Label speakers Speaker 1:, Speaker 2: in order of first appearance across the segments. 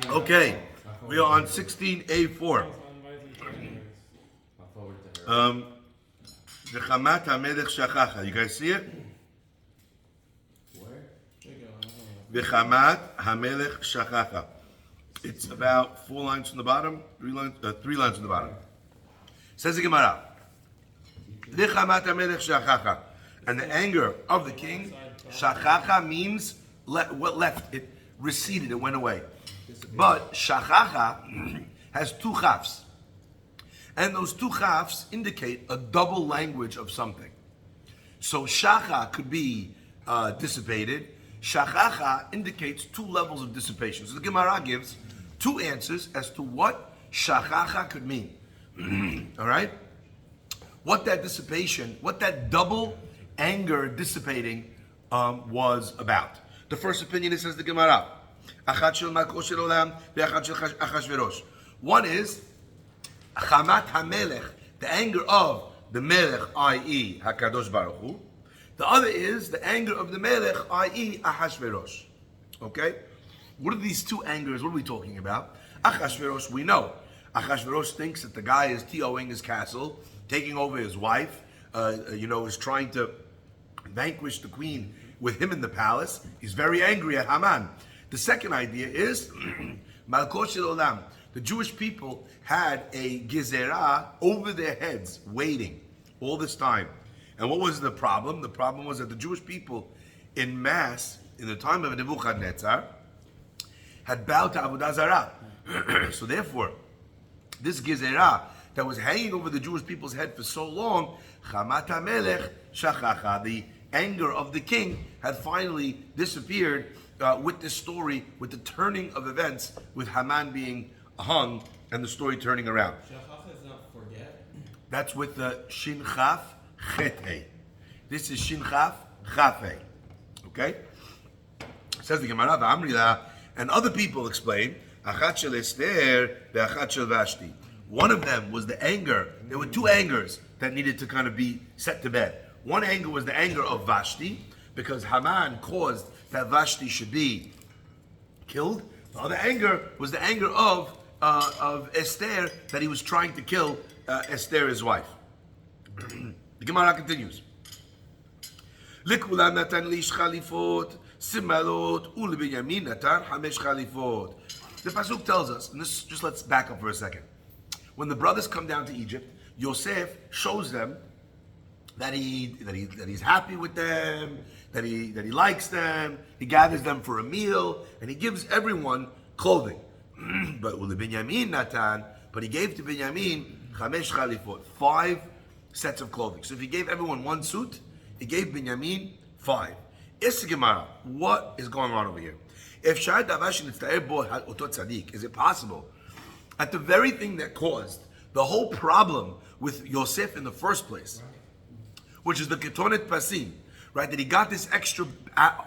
Speaker 1: Okay, we are on 16A4. V'chamat hamelech shachacha. You guys see it? V'chamat hamelech shachacha. It's about 4 lines from the bottom, 3 lines from the bottom. Says the Gemara. V'chamat hamelech shachacha. And the anger of the king, shachacha means what left. It receded, it went away. But shachacha has 2 chafs. And those 2 chafs indicate a double language of something. So shacha could be dissipated. Shachacha indicates 2 levels of dissipation. So the Gemara gives 2 answers as to what shachacha could mean. All right? What that dissipation, what that double anger dissipating was about. The first opinion is, says the Gemara. One is Chamat HaMelech, the anger of the Melech, i.e. HaKadosh Baruch Hu. The other is the anger of the Melech, i.e. Ahashverosh. Okay? What are these 2 angers? What are we talking about? Ahashverosh, we know. Ahashverosh thinks that the guy is TOing his castle, taking over his wife, is trying to vanquish the queen with him in the palace. He's very angry at Haman. The second idea is Malkot Shel Olam. The Jewish people had a gezerah over their heads, waiting all this time. And what was the problem? The problem was that the Jewish people, in mass, in the time of Nebuchadnezzar, had bowed to Avodah Zarah. So therefore, this gezerah that was hanging over the Jewish people's head for so long, Chamat HaMelech Shachacha, the anger of the king, had finally disappeared with this story, with the turning of events, with Haman being hung and the story turning around.
Speaker 2: Shachacha is not forget.
Speaker 1: That's with the Shin Chaf Chet Hei. This is Shin Chaf Chaf Hei. Okay? Says the Gemara, V'amrila, and other people explain, Achat Shel Esther, Ve'achat Shel Vashti. One of them was the anger. There were 2 angers that needed to kind of be set to bed. One anger was the anger of Vashti, because Haman caused that Vashti should be killed. The other anger was the anger of Esther, that he was trying to kill Esther, his wife. The Gemara continues. Likulam natan lish chalifot, simalot, u'leBinyamin natan hamesh chalifot. The pasuk tells us, and this, just let's back up for a second. When the brothers come down to Egypt, Yosef shows them that he's happy with them, that he likes them. He gathers them for a meal, and he gives everyone clothing. But u'leBinyamin natan, but he gave to Binyamin chamesh chalifot, 5 sets of clothing. So if he gave everyone 1 suit, he gave Binyamin 5. Gemara, what is going on over here? If Shad Davash Nitztaer Bo Oto Tzadik, is it possible at the very thing that caused the whole problem with Yosef in the first place, which is the Ketonet Pasim, right? That he got this extra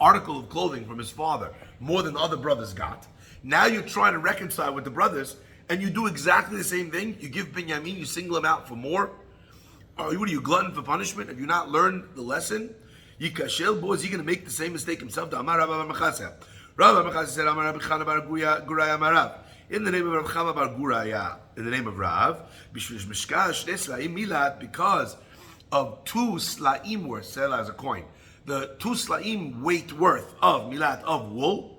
Speaker 1: article of clothing from his father, more than the other brothers got. Now you're trying to reconcile with the brothers, and you do exactly the same thing. You give Binyamin, you single him out for more. What are you, glutton for punishment? Have you not learned the lesson? Yikashel Bo, is he going to make the same mistake himself? Amar Rabbi Machaseh. Rabbi Machaseh said, Amar Rabbi Chana bar Guraya Marav. In the name of Rabbi Chana bar Guraya, in the name of Rav, because of 2 slaim worth, sell as a coin. The 2 slaim weight worth of milat, of wool.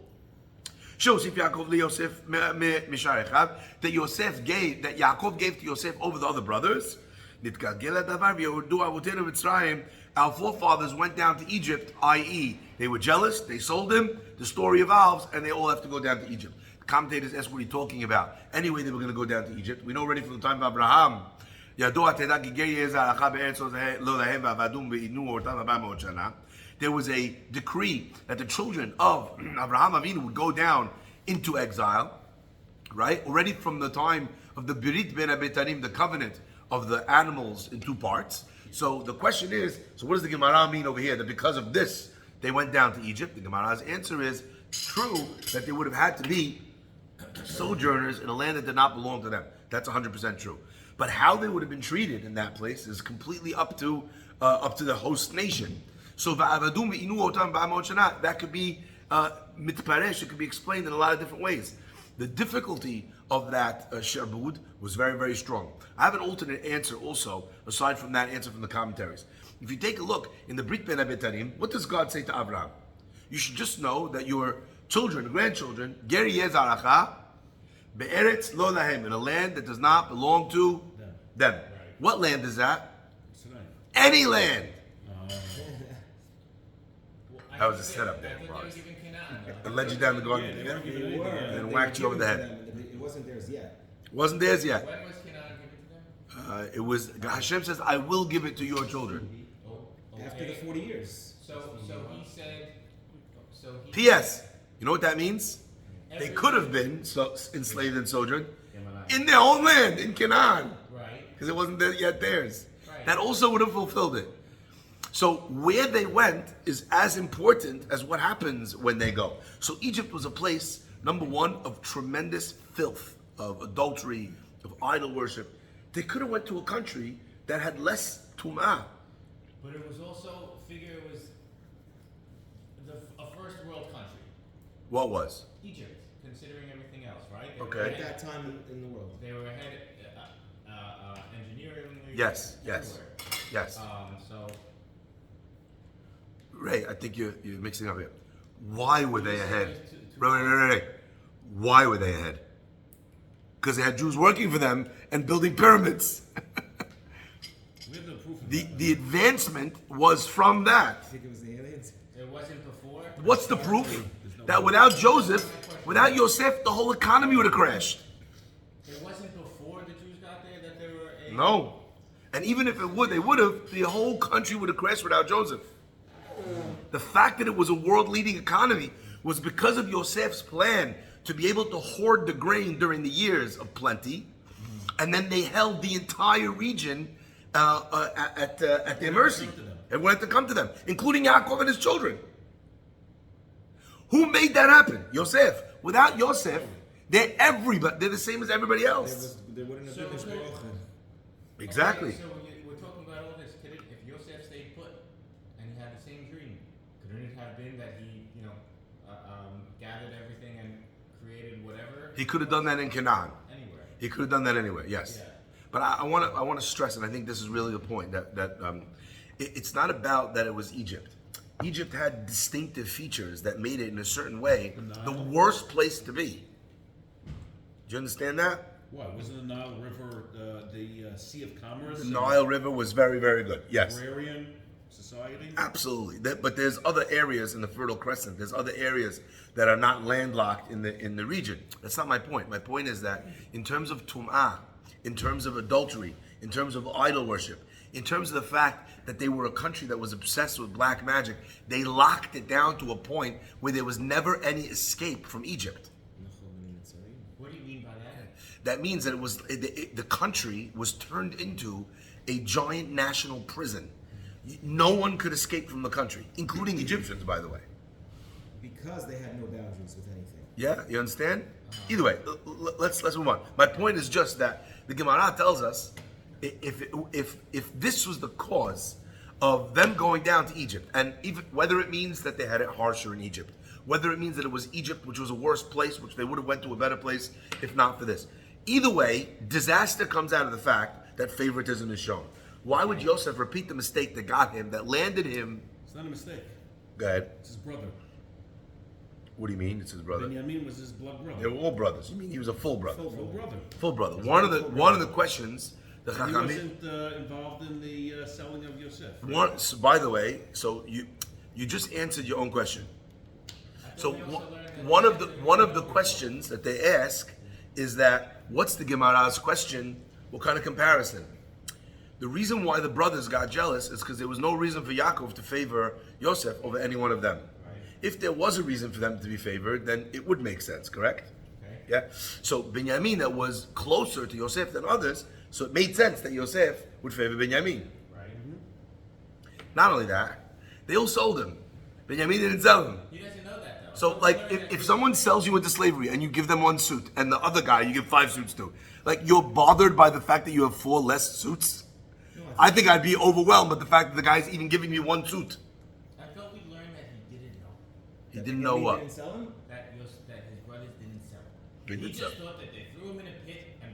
Speaker 1: Shows if Yaakov le Yosef mishar echad, that Yaakov gave to Yosef over the other brothers. Our forefathers went down to Egypt, i.e., they were jealous, they sold him, the story evolves, and they all have to go down to Egypt. Commentators ask what he's talking about. Anyway, they were going to go down to Egypt. We know already from the time of Abraham. There was a decree that the children of Abraham Avinu would go down into exile, right? Already from the time of the Birit Ben Abetarim, the covenant of the animals in 2 parts. So the question is, so what does the Gemara mean over here? That because of this, they went down to Egypt? The Gemara's answer is, true that they would have had to be sojourners in a land that did not belong to them. That's 100% true. But how they would have been treated in that place is completely up to the host nation. So that could be mitparesh, it could be explained in a lot of different ways. The difficulty of that sherbud was very, very strong. I have an alternate answer also, aside from that answer from the commentaries. If you take a look in the Brit Ben Abetarim, what does God say to Abraham? You should just know that your children, grandchildren, Ger Yezaracha, Be'eretz Lo Lahem, in a land that does not belong to them. Right. What land is that? Any land. That was a setup there. And led you down the garden and whacked you over the head.
Speaker 3: It wasn't theirs yet.
Speaker 1: Wasn't theirs yet.
Speaker 2: When was Canaan given to them?
Speaker 1: It was Hashem says, "I will give it to your children."
Speaker 3: After the 40 years.
Speaker 2: So he said.
Speaker 1: P.S. You know what that means? They could have been enslaved and sojourned in their own land in Canaan,
Speaker 2: right?
Speaker 1: Because it wasn't yet theirs.
Speaker 2: Right.
Speaker 1: That also would have fulfilled it. So where they went is as important as what happens when they go. So Egypt was a place, number one, of tremendous filth, of adultery, of idol worship. They could have went to a country that had less tum'ah.
Speaker 2: But it was also, figure it was a first world country.
Speaker 1: What was?
Speaker 2: Egypt, considering everything else, right? They
Speaker 1: Okay.
Speaker 3: At that time in the world.
Speaker 2: They were ahead engineering.
Speaker 1: Yes.
Speaker 2: Everywhere.
Speaker 1: Yes.
Speaker 2: So.
Speaker 1: Ray, I think you're mixing up here. Why were they ahead? Ray. Why were they ahead? Because they had Jews working for them and building pyramids.
Speaker 4: We have no proof of
Speaker 1: The advancement was from that.
Speaker 3: I think it was the aliens.
Speaker 2: It wasn't before.
Speaker 1: What's the proof? That without Joseph, without Yosef, the whole economy would have crashed.
Speaker 2: It wasn't before the Jews got there that they were a.
Speaker 1: No. And even if they would have, the whole country would have crashed without Joseph. The fact that it was a world-leading economy was because of Yosef's plan to be able to hoard the grain during the years of plenty, and then they held the entire region at their mercy. Everyone had to come to them, including Yaakov and his children. Who made that happen? Yosef. Without Yosef, they're the same as everybody else.
Speaker 3: There wouldn't have been this Baruch.
Speaker 1: Exactly.
Speaker 2: Okay, so we're talking about all this. If Yosef stayed put and he had the same dream, couldn't it have been that he, gathered everything and created whatever?
Speaker 1: He could have done that in Canaan.
Speaker 2: Anywhere.
Speaker 1: He could have done that anywhere. Yes.
Speaker 2: Yeah.
Speaker 1: But I want to stress, and I think this is really the point that it's not about that it was Egypt. Egypt had distinctive features that made it in a certain way the worst place to be. Do you understand that?
Speaker 4: What? Wasn't the Nile River the Sea of Commerce?
Speaker 1: The Nile River was very, very good. Yes.
Speaker 4: Agrarian society?
Speaker 1: Absolutely. But there's other areas in the Fertile Crescent. There's other areas that are not landlocked in the region. That's not my point. My point is that in terms of tum'ah, in terms of adultery, in terms of idol worship, in terms of the fact that they were a country that was obsessed with black magic, they locked it down to a point where there was never any escape from Egypt.
Speaker 2: What do you mean by that?
Speaker 1: That means that the country was turned into a giant national prison. No one could escape from the country, including Egyptians, by the way.
Speaker 3: Because they had no boundaries with anything.
Speaker 1: Yeah, you understand? Either way, let's move on. My point is just that the Gemara tells us if this was the cause of them going down to Egypt, and even whether it means that they had it harsher in Egypt, whether it means that it was Egypt, which was a worse place, which they would have went to a better place if not for this. Either way, disaster comes out of the fact that favoritism is shown. Why would Yosef repeat the mistake that got him, that landed him?
Speaker 4: It's not a mistake.
Speaker 1: Go ahead.
Speaker 4: It's his brother.
Speaker 1: What do you mean? It's his brother.
Speaker 4: Benjamin was his blood brother.
Speaker 1: They were all brothers. You mean he was a full brother?
Speaker 4: Full brother.
Speaker 1: Full brother. One of the questions the
Speaker 4: He
Speaker 1: Chachamim.
Speaker 4: wasn't involved in the selling of Yosef.
Speaker 1: So by the way, so you just answered your own question. So one of the questions that they ask is that what's the Gemara's question? What kind of comparison? The reason why the brothers got jealous is because there was no reason for Yaakov to favor Yosef over any one of them. If there was a reason for them to be favored, then it would make sense, correct?
Speaker 2: Okay.
Speaker 1: Yeah. So Benjamin that was closer to Yosef than others, so it made sense that Yosef would favor Benjamin.
Speaker 2: Right.
Speaker 1: Not only that, they all sold him. Benjamin didn't sell him.
Speaker 2: He doesn't know that though.
Speaker 1: So like if someone sells you into slavery and you give them one suit and the other guy you give 5 suits to, like you're bothered by the fact that you have 4 less suits? I think I'd be overwhelmed by the fact that the guy's even giving me 1 suit.
Speaker 2: I thought we learned that he didn't know
Speaker 1: He didn't know what?
Speaker 3: Didn't sell him?
Speaker 2: that his brothers didn't sell him.
Speaker 1: They
Speaker 2: He
Speaker 1: did so.
Speaker 2: just thought that they threw him in a pit and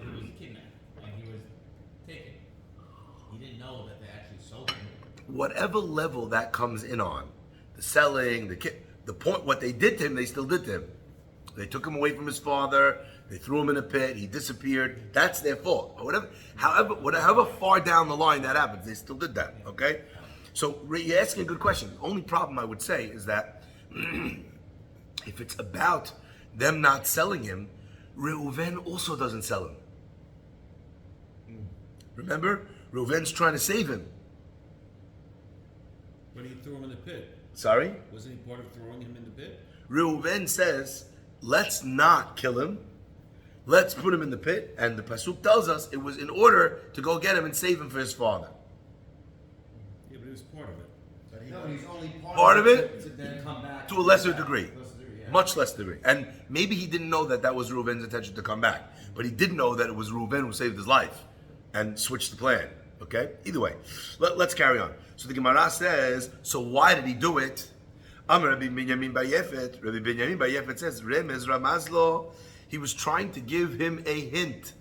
Speaker 2: he was kidnapped and he was taken. He didn't know that they actually sold him.
Speaker 1: Whatever level that comes in on, the selling, the point, what they did to him, they still did to him. They took him away from his father. They threw him in a pit. He disappeared. That's their fault. Or however far down the line that happens, they still did that. Okay. So you're asking a good question. The only problem I would say is that if it's about them not selling him, Reuven also doesn't sell him. Remember, Reuven's trying to save him.
Speaker 4: But he threw him in the pit.
Speaker 1: Sorry?
Speaker 4: Wasn't he part of throwing him in the pit?
Speaker 1: Reuven says, let's not kill him. Let's put him in the pit. And the Pasuk tells us it was in order to go get him and save him for his father.
Speaker 4: Yeah, but he was part of it.
Speaker 3: But he
Speaker 5: No, he's only
Speaker 1: Part of it?
Speaker 5: to then come back.
Speaker 1: To a lesser degree.
Speaker 2: Yeah.
Speaker 1: Much less degree. And maybe he didn't know that was Reuven's intention to come back. But he did know that it was Reuven who saved his life and switched the plan. Okay? Either way, let's carry on. So the Gemara says, so why did he do it? Amar Rabbi Binyamin Bayefet. Rabbi Binyamin Bayefet says, Remez Ramazlo. He was trying to give him a hint.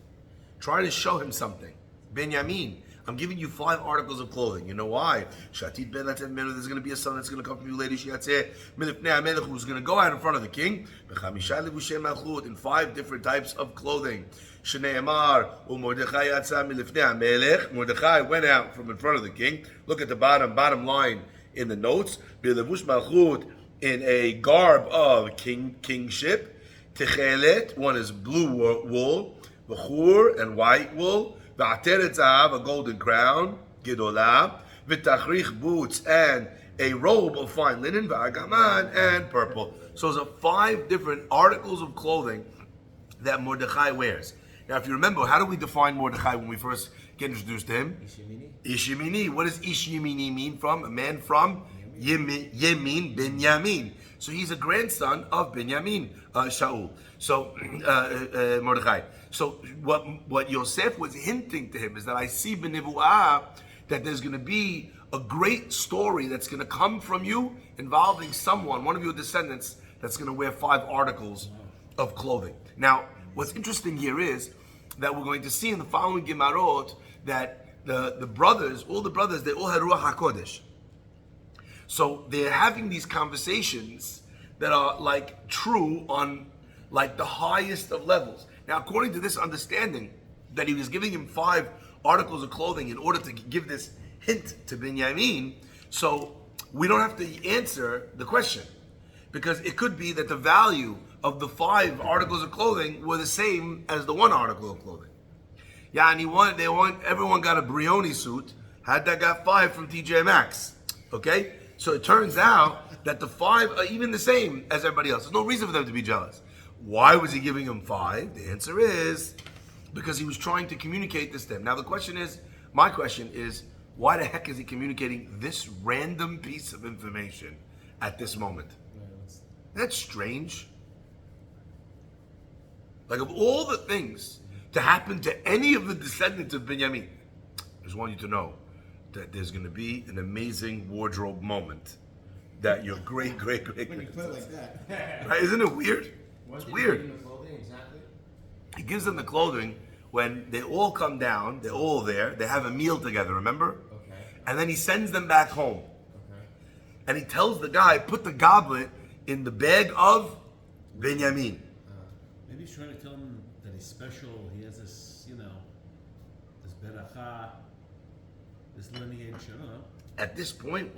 Speaker 1: Trying to show him something. Binyamin, I'm giving you 5 articles of clothing. You know why? Shatit ben Latev Menu, there's going to be a son that's going to come from you, lady Shiatzeh, Milifnei HaMelech, who's going to go out in front of the king. B'chamisha levushei malchut, in 5 different types of clothing. Shnei Amar, u'Mordechai yatsa milifnei HaMelech. Mordechai went out from in front of the king. Look at the bottom line in the notes. B'levush malchut, in a garb of kingship. Techelet, one is blue wool. B'chur, and white wool. V'ateret zahav, a golden crown, gidolah, v'tachrich, boots, and a robe of fine linen, v'agaman, and purple. So those are 5 different articles of clothing that Mordechai wears. Now, if you remember, how do we define Mordechai when we first get introduced to him? Ishimini. What does Ishimini mean from? A man from Yemin, Binyamin. So he's a grandson of Binyamin, Shaul. So, Mordechai. So what Yosef was hinting to him is that I see b'nevuah that there's going to be a great story that's going to come from you involving someone, one of your descendants, that's going to wear 5 articles of clothing. Now, what's interesting here is that we're going to see in the following Gemarot that the brothers, all the brothers, they all had Ruach HaKodesh. So they're having these conversations that are like true on like the highest of levels. Now, according to this understanding, that he was giving him 5 articles of clothing in order to give this hint to Binyamin, so we don't have to answer the question. Because it could be that the value of the 5 articles of clothing were the same as the 1 article of clothing. Yeah, and everyone got a Brioni suit, had that got 5 from TJ Maxx. Okay? So it turns out that the 5 are even the same as everybody else. There's no reason for them to be jealous. Why was he giving them 5? The answer is because he was trying to communicate this to them. Now my question is, why the heck is he communicating this random piece of information at this moment? That's strange. Like, of all the things to happen to any of the descendants of Binyamin, I just want you to know that there's going to be an amazing wardrobe moment that your great
Speaker 3: When you put it like that.
Speaker 1: right? Isn't it weird?
Speaker 5: What
Speaker 1: It's
Speaker 5: did
Speaker 1: weird.
Speaker 5: he give him the clothing exactly?
Speaker 1: He gives them the clothing when they all come down, they're all there, they have a meal together, remember?
Speaker 5: Okay.
Speaker 1: And then he sends them back home.
Speaker 5: Okay.
Speaker 1: And he tells the guy, put the goblet in the bag of Binyamin.
Speaker 4: Maybe he's trying to tell him that he's special. He has this, this beracha, this lineage. I don't know.
Speaker 1: At this point,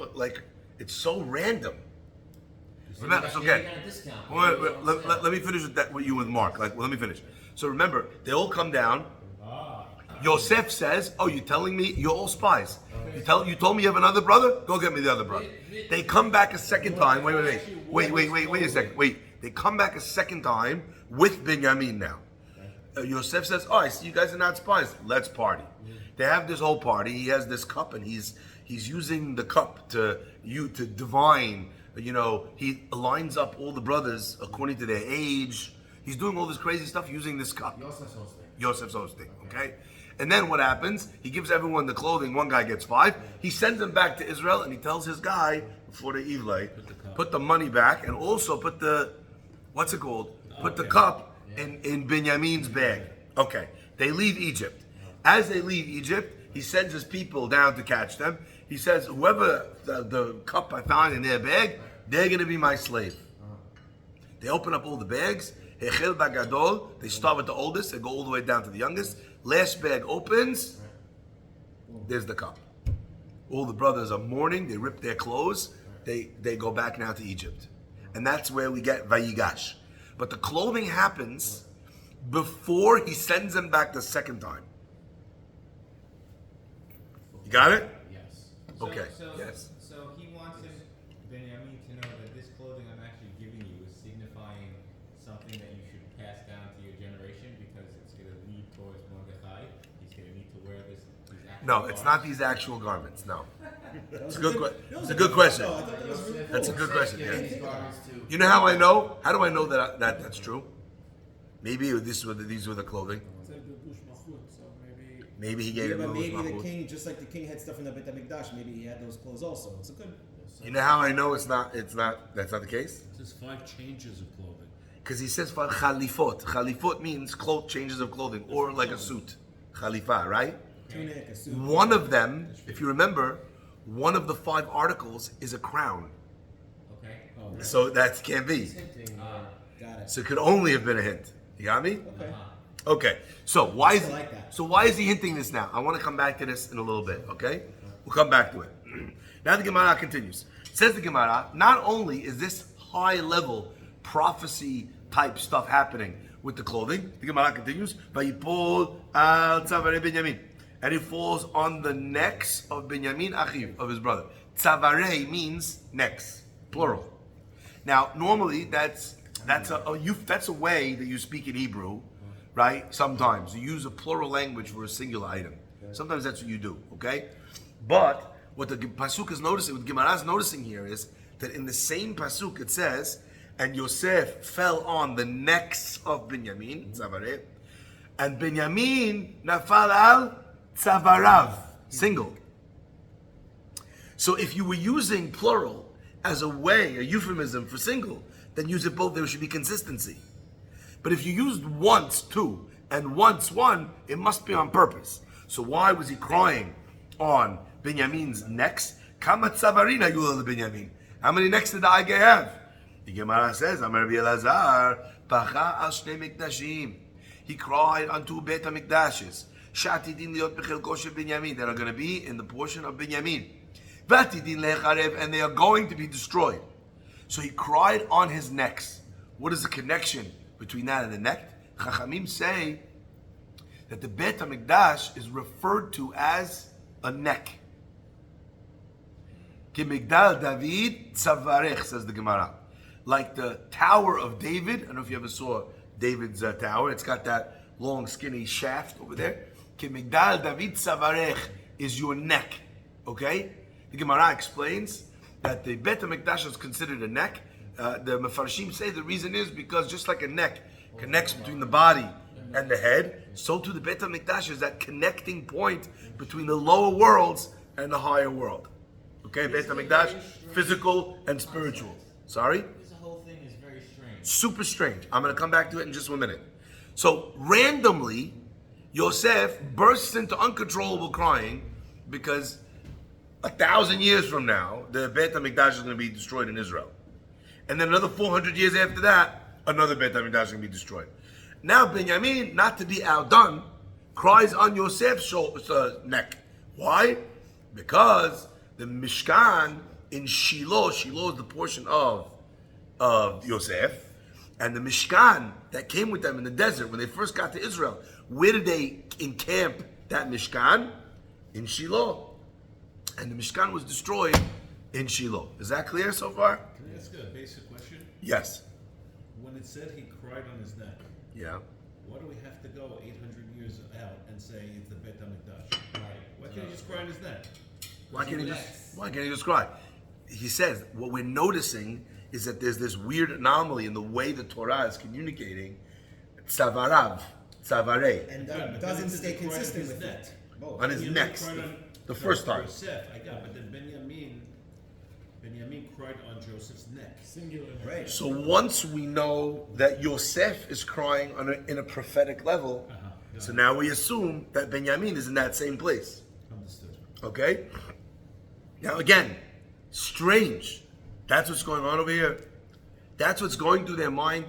Speaker 1: it's so random.
Speaker 5: So
Speaker 1: Remember,
Speaker 5: you
Speaker 1: so
Speaker 5: got,
Speaker 1: okay.
Speaker 5: you got a discount.
Speaker 1: Let me finish with you with Mark. Let me finish. So remember, they all come down. Yosef says, "Oh, you're telling me you're all spies? You told me you have another brother? Go get me the other brother." They come back a second time. Wait a second. Wait. They come back a second time with Binyamin now. Yosef says, "Oh, I see you guys are not spies. Let's party." They have this whole party. He has this cup, and he's using the cup to divine. He aligns up all the brothers according to their age. He's doing all this crazy stuff using this cup. Yosef's hosting. Okay? And then what happens? He gives everyone the clothing. One guy gets 5. He sends them back to Israel, and he tells his guy before the Ivlay, put the money back, and also put the, what's it called? put the cup in Binyamin's bag. Okay, they leave Egypt. As they leave Egypt, he sends his people down to catch them. He says, whoever the cup I found in their bag, they're going to be my slave. They open up all the bags. Hechel bagadol. They start with the oldest. They go all the way down to the youngest. Last bag opens. There's the cup. All the brothers are mourning. They rip their clothes. They go back now to Egypt. And that's where we get Vayigash. But the clothing happens before he sends them back the second time. You got it?
Speaker 2: Yes.
Speaker 1: Okay,
Speaker 2: So,
Speaker 1: yes.
Speaker 2: So he wants him, Benjamin, to know that this clothing I'm actually giving you is signifying something that you should pass down to your generation because it's going to lead towards Mordechai. He's going to need to wear this.
Speaker 1: No, it's not these actual garments. No. It's a good question. That's a good question. Yeah. You know how I know? How do I know that that's true? Maybe these were the clothing. Maybe he gave
Speaker 3: Yeah,
Speaker 1: it
Speaker 3: but maybe the
Speaker 1: Mahmoud.
Speaker 3: king, just like the king had stuff in the Beit HaMikdash, maybe he had those clothes also. It's a good.
Speaker 1: You know how I know that's not the case?
Speaker 4: It says 5 changes of clothing.
Speaker 1: Because he says for chalifot. Chalifot means changes of clothing, or like a suit. Khalifa, right?
Speaker 3: Tunic, a suit.
Speaker 1: One of them, if you remember, one of the 5 articles is a crown.
Speaker 2: Okay.
Speaker 4: Oh,
Speaker 1: So that can't be.
Speaker 3: Got it.
Speaker 1: So it could only have been a hint. You got me?
Speaker 3: Okay.
Speaker 1: Okay. So why is
Speaker 3: I like that.
Speaker 1: so why is he hinting this now? I want to come back to this in a little bit. Okay, we'll come back to it. Now the Gemara continues. Says the Gemara, not only is this high level prophecy type stuff happening with the clothing, the Gemara continues. Vayipol al tzavare Binyamin, and it falls on the necks of Binyamin Achiv, of his brother. Tzavare means necks, plural. Now normally that's a way that you speak in Hebrew. Right? Sometimes you use a plural language for a singular item. Sometimes that's what you do, okay? But what the pasuk is noticing, what Gemara is noticing here is that in the same pasuk it says, and Yosef fell on the necks of Binyamin, Tzavare, and Binyamin nafal al Tzavarav, single. So if you were using plural as a way, a euphemism for single, then use it both. There should be consistency. But if you used once 2 and once 1, it must be on purpose. So why was he crying on Binyamin's necks? Kama tzavarina yula Binyamin. How many necks did the Ige have? The Gemara says, Amar Rabbi Elazar, Pacha al shnei mikdashim. He cried unto Beit HaMikdashes. Shatidin liot b'chilko shel Binyamin. That are going to be in the portion of Binyamin. Vatidin lecharev, and they are going to be destroyed. So he cried on his necks. What is the connection between that and the neck? Chachamim say that the Beit HaMikdash is referred to as a neck. Ki Migdal David Tzavarech, says the Gemara. Like the Tower of David. I don't know if you ever saw David's tower. It's got that long skinny shaft over there. Ki Migdal David Tzavarech is your neck. Okay? The Gemara explains that the Beit HaMikdash is considered a neck. The Mefarshim say the reason is because just like a neck connects between the body and the head, so too the Beit HaMikdash is that connecting point between the lower worlds and the higher world. Okay, Beit HaMikdash, physical and spiritual. Sorry?
Speaker 2: This whole thing is very strange.
Speaker 1: Super strange. I'm going to come back to it in just 1 minute. So randomly, Yosef bursts into uncontrollable crying because 1,000 years from now, the Beit HaMikdash is going to be destroyed in Israel. And then another 400 years after that, another Beit HaMikdash is going to be destroyed. Now Benjamin, not to be outdone, cries on Yosef's neck. Why? Because the Mishkan in Shiloh is the portion of Yosef, and the Mishkan that came with them in the desert when they first got to Israel, where did they encamp that Mishkan? In Shiloh. And the Mishkan was destroyed in Shiloh. Is that clear so far?
Speaker 4: Can I ask a basic question?
Speaker 1: Yes.
Speaker 4: When it said he cried on his neck,
Speaker 1: Yeah.
Speaker 4: why do we have to go 800 years out and say it's the Beit HaMikdash?
Speaker 2: Right.
Speaker 4: Why can't he just cry on his neck?
Speaker 1: Why can't he just cry? He says what we're noticing is that there's this weird anomaly in the way the Torah is communicating. Tzavarav, tzavare,
Speaker 3: And
Speaker 4: Yeah, but
Speaker 3: doesn't
Speaker 4: then it
Speaker 3: stay
Speaker 4: says he cried
Speaker 3: consistent
Speaker 4: on his
Speaker 3: with
Speaker 4: neck.
Speaker 3: it. Both.
Speaker 1: on his
Speaker 4: Benjamin
Speaker 1: neck.
Speaker 4: cried on-
Speaker 1: The first time.
Speaker 4: Yosef, I got, but then Benjamin Benjamin cried on Joseph's neck.
Speaker 5: Singular.
Speaker 3: Right.
Speaker 1: So once we know that Yosef is crying in a prophetic level, so now we assume that Benjamin is in that same place.
Speaker 4: Understood.
Speaker 1: Okay? Now again, strange. That's what's going on over here. That's what's going through their mind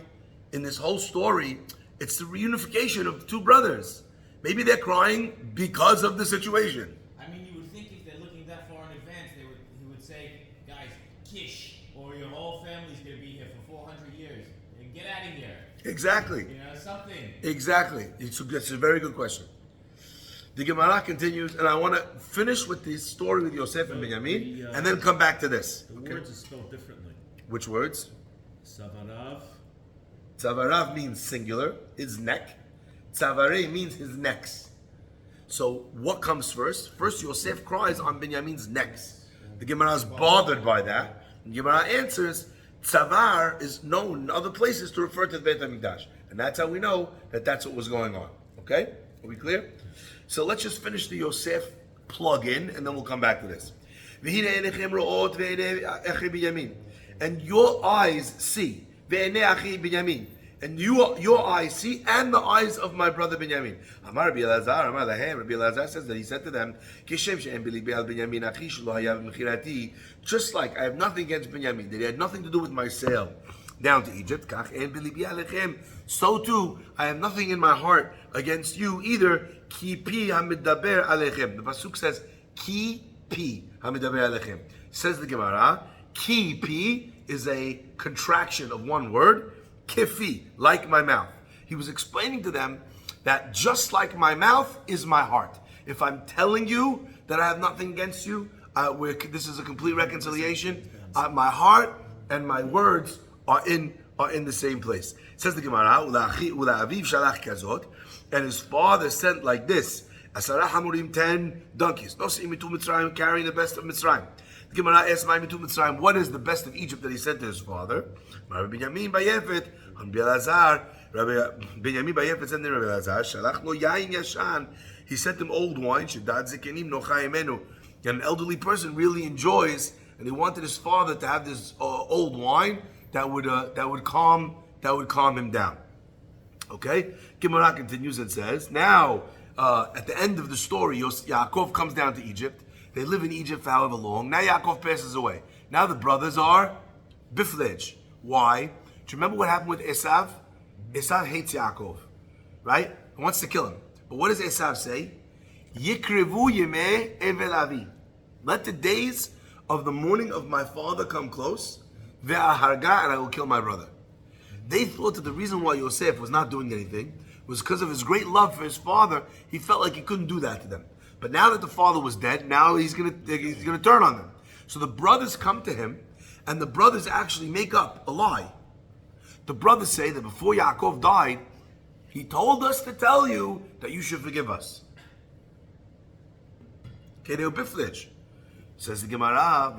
Speaker 1: in this whole story. It's the reunification of the two brothers. Maybe they're crying because of the situation.
Speaker 2: I mean, you would think if they're looking that far in advance, he would say, guys, kish, or your whole family's going to be here for 400 years. And get out of here.
Speaker 1: Exactly.
Speaker 2: You know, something.
Speaker 1: Exactly. It's a very good question. The Gemara continues, and I want to finish with the story with Yosef and Benjamin, and then come back to this.
Speaker 4: The
Speaker 1: Okay?
Speaker 4: words are spelled differently.
Speaker 1: Which words?
Speaker 4: Savarav.
Speaker 1: Tzavarav means singular, his neck. Tzavare means his necks. So what comes first? First, Yosef cries on Benjamin's necks. The Gemara is bothered by that. The Gemara answers, Tzavar is known in other places to refer to the Beit HaMikdash. And that's how we know that that's what was going on. Okay? Are we clear? So let's just finish the Yosef plug-in, and then we'll come back to this. And your eyes see. And your eyes see, and the eyes of my brother Benjamin. Amar Rabbi Elazar says that he said to them, just like I have nothing against Benjamin, that he had nothing to do with my sale down to Egypt, so too I have nothing in my heart against you either. The pasuk says, Ki pi hamidaber alechem. Says the Gemara, Ki pi is a contraction of one word, kifi, like my mouth. He was explaining to them that just like my mouth is my heart. If I'm telling you that I have nothing against you, this is a complete reconciliation. My heart and my words are in the same place. It says the Gemara, "Ula'aviv shalach kazot," and his father sent like this: 10 donkeys. Nosim mitu Mitzrayim, carrying the best of Mitzrayim. The Gemara asks, "My mitu Mitzrayim, what is the best of Egypt that he sent to his father?" Rabbi Benjamin Bayefet, Rabbi Elazar, Rabbi Benjamin Bayefet sent to Rabbi Elazar, "Shalach lo yain yashan." He sent him old wine. Shedad zekenim nochayimenu. And an elderly person really enjoys, and he wanted his father to have this old wine that would calm him down. Okay, Gemara continues and says, now at the end of the story, Yaakov comes down to Egypt. They live in Egypt for however long. Now Yaakov passes away. Now the brothers are biflej. Why? Do you remember what happened with Esav? Esav hates Yaakov, right? He wants to kill him. But what does Esav say? Yikrevu yemei evel avi. Let the days of the mourning of my father come close. Ve'aharga, and I will kill my brother. They thought that the reason why Yosef was not doing anything was because of his great love for his father. He felt like he couldn't do that to them. But now that the father was dead, now he's gonna turn on them. So the brothers come to him, and the brothers actually make up a lie. The brothers say that before Yaakov died, he told us to tell you that you should forgive us. Okay, they were biflij. Says the Gemara,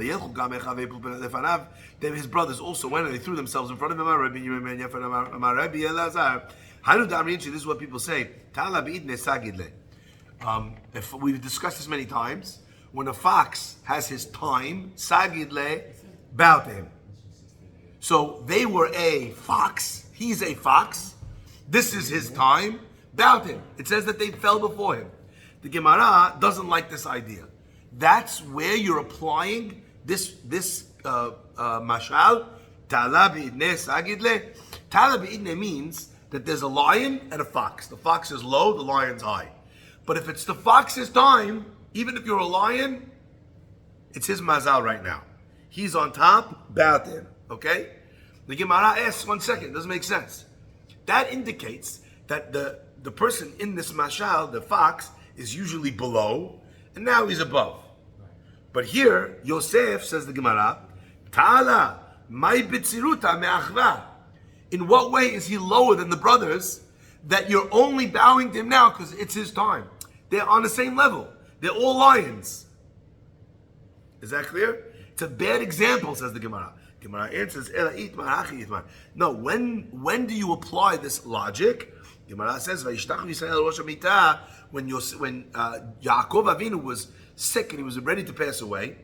Speaker 1: then his brothers also went and they threw themselves in front of him. This is what people say. If we've discussed this many times, when a fox has his time, sagidle, bow to him. So they were a fox. He's a fox. This is his time. Bow to him. It says that they fell before him. The Gemara doesn't like this idea. That's where you're applying this mashal. Tala bi'idne sagidle. Tala bi'idne means that there's a lion and a fox. The fox is low, the lion's high. But if it's the fox's time, even if you're a lion, it's his mazal right now. He's on top, bow to him. Okay? The Gemara asks, 1 second, it doesn't make sense. That indicates that the person in this mashal, the fox, is usually below, and now he's above. But here, Yosef, says the Gemara, Ta'ala, my bitziruta me'achva. In what way is he lower than the brothers that you're only bowing to him now because it's his time? They're on the same level. They're all lions. Is that clear? It's a bad example, says the Gemara. Gemara answers, no, when do you apply this logic? Gemara says, when Yaakov Avinu was sick and he was ready to pass away,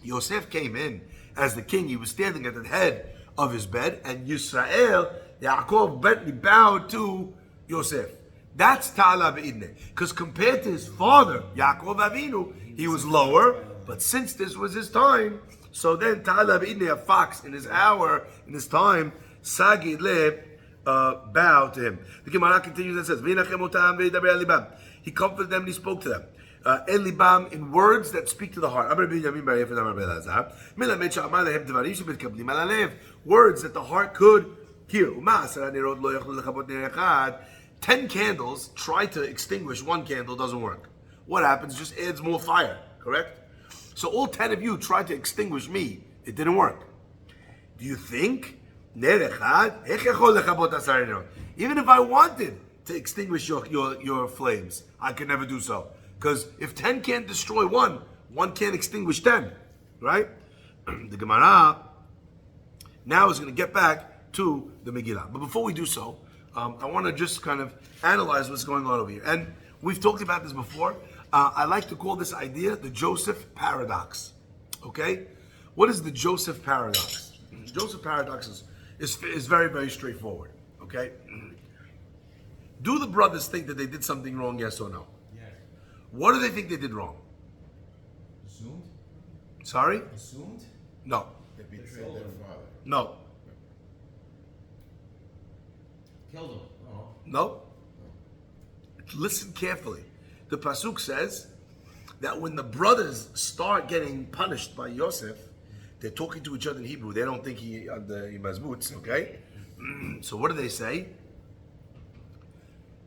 Speaker 1: Yosef came in as the king. He was standing at the head of his bed, and Yisrael, Yaakov, Bentley bowed to Yosef. That's Ta'ala Be'idne. Because compared to his father, Yaakov Avinu, he was lower, but since this was his time, so then Ta'ala Be'idne, a fox in his hour, in his time, Sagi Le, bow to him. The Gemara continues and says, he comforted them and he spoke to them. Elibam, in words that speak to the heart. Words that the heart could hear. 10 candles try to extinguish one candle, doesn't work. What happens? Just adds more fire, correct? So all 10 of you tried to extinguish me. It didn't work. Do you think? Even if I wanted to extinguish your flames, I could never do so. Because if 10 can't destroy one can't extinguish 10. Right? The Gemara now is going to get back to the Megillah. But before we do so, I want to just kind of analyze what's going on over here. And we've talked about this before. I like to call this idea the Joseph paradox. Okay? What is the Joseph paradox? The Joseph paradox is very, very straightforward. Okay? Do the brothers think that they did something wrong, yes or no?
Speaker 2: Yes.
Speaker 1: What do they think they did wrong?
Speaker 5: Assumed?
Speaker 1: Sorry?
Speaker 5: Assumed?
Speaker 1: No.
Speaker 5: They betrayed their father.
Speaker 1: No.
Speaker 5: Killed him. Oh.
Speaker 1: No. Listen carefully. The Pasuk says that when the brothers start getting punished by Yosef, they're talking to each other in Hebrew. They don't think he has boots, okay? So what do they say?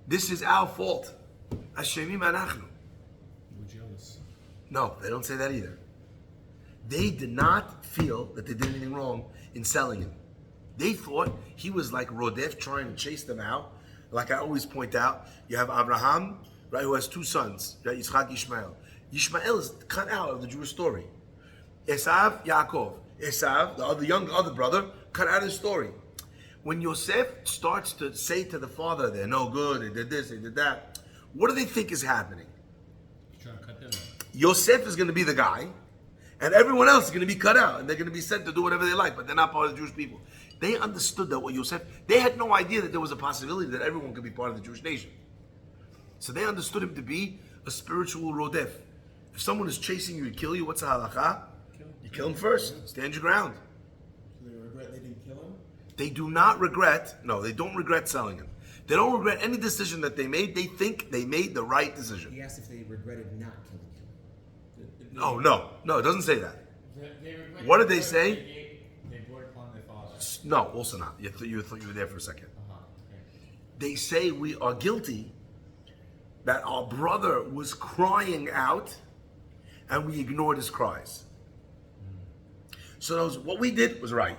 Speaker 1: This is our fault. Ashemim anachnu.
Speaker 4: We're jealous.
Speaker 1: No, they don't say that either. They did not feel that they did anything wrong in selling him. They thought he was like Rodef trying to chase them out. Like I always point out, you have Abraham, right, who has 2 sons, right, Yitzchak, Ishmael. Ishmael is cut out of the Jewish story. Esav, Yaakov. Esav, the other brother, cut out of the story. When Yosef starts to say to the father, they're no good, they did this, they did that, what do they think is happening?
Speaker 4: Trying to cut them out.
Speaker 1: Yosef is going to be the guy, and everyone else is going to be cut out, and they're going to be sent to do whatever they like, but they're not part of the Jewish people. They understood that what Yosef, they had no idea that there was a possibility that everyone could be part of the Jewish nation. So they understood him to be a spiritual rodef. If someone is chasing you to kill you, what's the halakha? You kill him first. Stand your ground.
Speaker 5: So they regret they didn't kill him?
Speaker 1: They do not regret, no, they don't regret selling him. They don't regret any decision that they made. They think they made the right decision.
Speaker 3: He asked if they regretted not killing him.
Speaker 1: Oh, no, it doesn't say that.
Speaker 2: They regret
Speaker 1: What did they
Speaker 2: the
Speaker 1: say?
Speaker 2: They brought upon their father.
Speaker 1: No, also not. You thought you were there for a second.
Speaker 2: Okay.
Speaker 1: They say we are guilty that our brother was crying out and we ignored his cries. So what we did was right.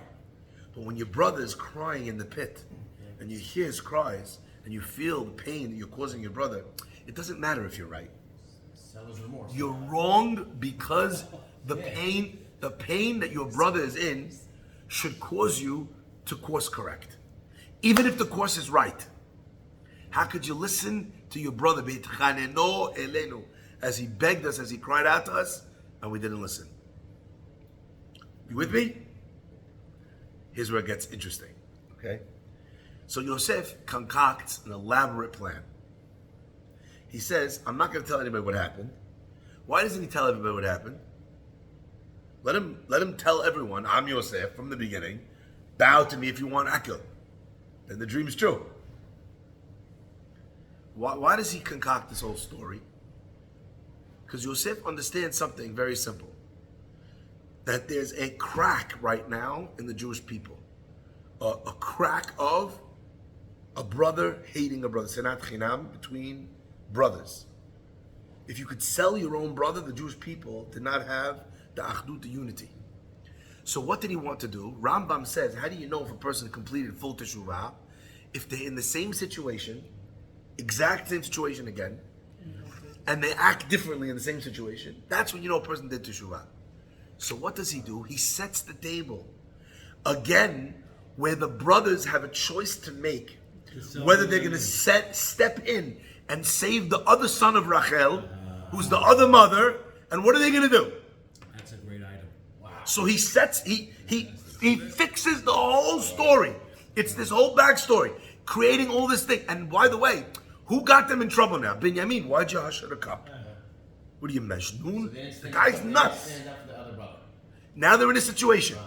Speaker 1: But when your brother is crying in the pit and you hear his cries and you feel the pain that you're causing your brother, it doesn't matter if you're right.
Speaker 5: Seller's remorse.
Speaker 1: You're wrong because the pain that your brother is in should cause you to course correct. Even if the course is right. How could you listen to your brother Beitchaneno Elenu as he begged us, as he cried out to us, and we didn't listen? You with me? Here's where it gets interesting. Okay? So Yosef concocts an elaborate plan. He says, I'm not going to tell anybody what happened. Why doesn't he tell everybody what happened? Let him tell everyone, I'm Yosef from the beginning. Bow to me if you want akil. Then the dream is true. Why does he concoct this whole story? Because Yosef understands something very simple. That there's a crack right now in the Jewish people. A crack of a brother hating a brother. Senat chinam, between brothers. If you could sell your own brother, the Jewish people did not have the achdut, the unity. So what did he want to do? Rambam says, how do you know if a person completed full teshuvah? If they're in the same situation, exact same situation again, and they act differently in the same situation, that's when you know a person did teshuvah. So what does he do? He sets the table again, where the brothers have a choice to make, whether they're going to step in and save the other son of Rachel, who's the other mother, and what are they going to do?
Speaker 4: That's a great item.
Speaker 5: Wow.
Speaker 1: So he fixes the whole story. It's this whole backstory, creating all this thing. And by the way, who got them in trouble now? Binyamin, why'd you hush the cup? What are you, Majnun? The guy's nuts.
Speaker 5: Stand up for the other brother.
Speaker 1: Now they're in a situation.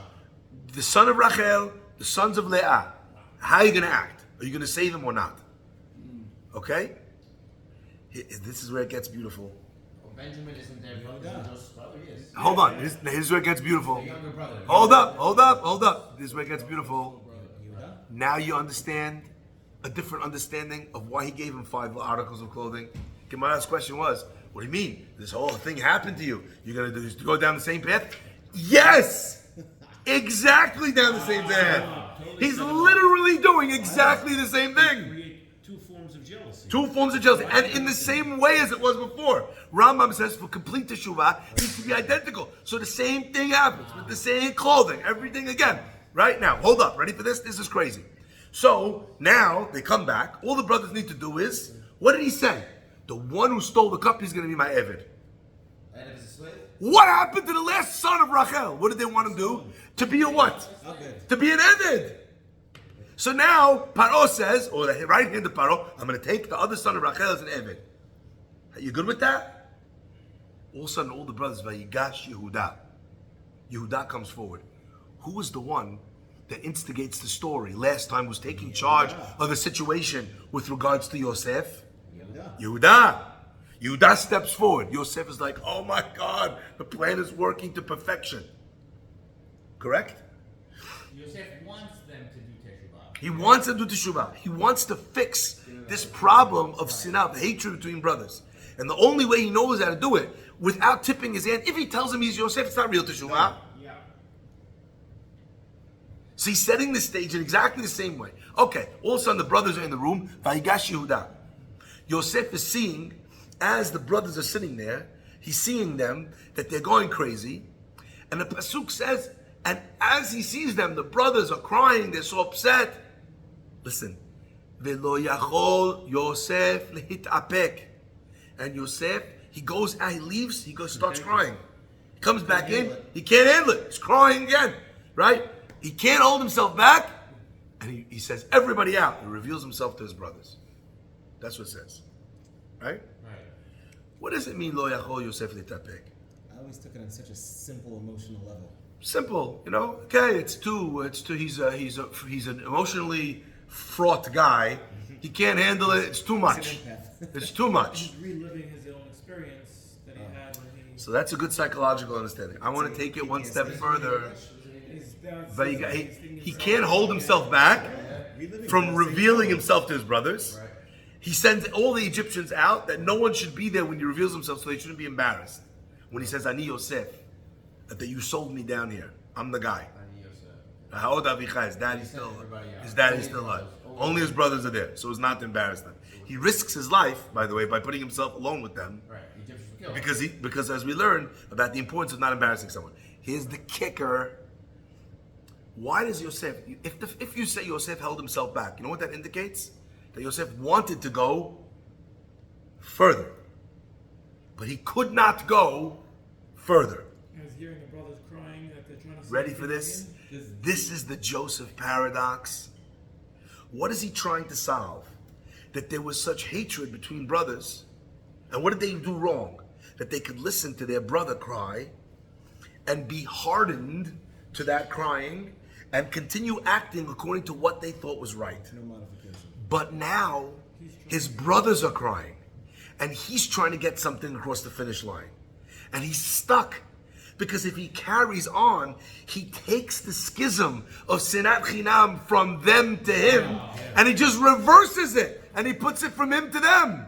Speaker 1: The son of Rachel, the sons of Leah. How are you going to act? Are you going to save them or not? Okay? This is where it gets beautiful.
Speaker 5: Well, Benjamin isn't their brother. Isn't Joseph's brother? He is.
Speaker 1: Hold on. Here's where it gets beautiful.
Speaker 5: The younger brother.
Speaker 1: Hold up. This is where it gets beautiful. Now you understand a different understanding of why he gave him 5 articles of clothing. Gemara's question was, what do you mean? This whole thing happened to you. You're going to go down the same path? Yes! Exactly down the same path. He's literally doing exactly the same thing.
Speaker 4: Create 2 forms of jealousy.
Speaker 1: 2 forms of jealousy. And in the same way as it was before. Rambam says for complete teshuvah, it needs to be identical. So the same thing happens with the same clothing. Everything again. Right now, hold up. Ready for this? This is crazy. So now they come back. All the brothers need to do is, what did he say? The one who stole the cup is going to be my Eved.
Speaker 5: And if it's a slave?
Speaker 1: What happened to the last son of Rachel? What did they want him to do? To be a what? To be an Eved. So now Paro says, or the right hand of Paro, I'm going to take the other son of Rachel as an Eved. Are you good with that? All of a sudden, all the brothers, Vayigash Yehuda. Yehuda comes forward. Who was the one that instigates the story? Last time was taking charge of the situation with regards to Yosef. Yehuda. Yehuda steps forward. Yosef is like, oh my God, the plan is working to perfection. Correct?
Speaker 2: Yosef wants them to do teshuvah.
Speaker 1: He wants to do teshuvah. He wants to fix this problem of sinah, the hatred between brothers. And the only way he knows how to do it, without tipping his hand, if he tells him he's Yosef, it's not real teshuvah.
Speaker 2: Yeah.
Speaker 1: So he's setting the stage in exactly the same way. Okay, all of a sudden the brothers are in the room. Vayigash Yehuda. Yosef is seeing, as the brothers are sitting there, he's seeing them, that they're going crazy. And the Pasuk says, and as he sees them, the brothers are crying, they're so upset. Listen. Velo yachol Yosef lehitapek. And Yosef, he goes out, he leaves, starts crying. He comes back in, he can't handle it. He's crying again, right? He can't hold himself back. And he says, everybody out. He reveals himself to his brothers. That's what it says. Right?
Speaker 2: Right.
Speaker 1: What does it mean, lo yachol Yosef lehitapek?
Speaker 3: I always took it on such a simple emotional level.
Speaker 1: Simple, okay, he's an emotionally fraught guy. He can't handle it, it's too much. It's too much.
Speaker 6: He's reliving his own experience that he had when he.
Speaker 1: So that's a good psychological understanding. I want to take it one step further.
Speaker 6: His dad
Speaker 1: But
Speaker 6: says that he's
Speaker 1: he
Speaker 6: thinking
Speaker 1: can't hold himself back from revealing himself to his brothers. He sends all the Egyptians out that no one should be there when he reveals himself, so they shouldn't be embarrassed. When he says, Ani Yosef, that you sold me down here. I'm the guy. Ha'od Avichai, his daddy's still alive. Only his brothers are there, so it's not to embarrass them. He risks his life, by the way, by putting himself alone with them.
Speaker 5: Right. The Egyptians were killed.
Speaker 1: Because as we learn about the importance of not embarrassing someone. Here's the kicker. Why does Yosef, if you say Yosef held himself back, you know what that indicates? That Yosef wanted to go further. But he could not go further.
Speaker 6: I was hearing the brothers crying that they're trying to.
Speaker 1: Ready for this? This is the Joseph paradox. What is he trying to solve? That there was such hatred between brothers. And what did they do wrong? That they could listen to their brother cry and be hardened to that crying and continue acting according to what they thought was right.
Speaker 3: No modification.
Speaker 1: But now his brothers are crying and he's trying to get something across the finish line. And he's stuck. Because if he carries on, he takes the schism of Sinat Chinam from them to him, and he just reverses it, and he puts it from him to them.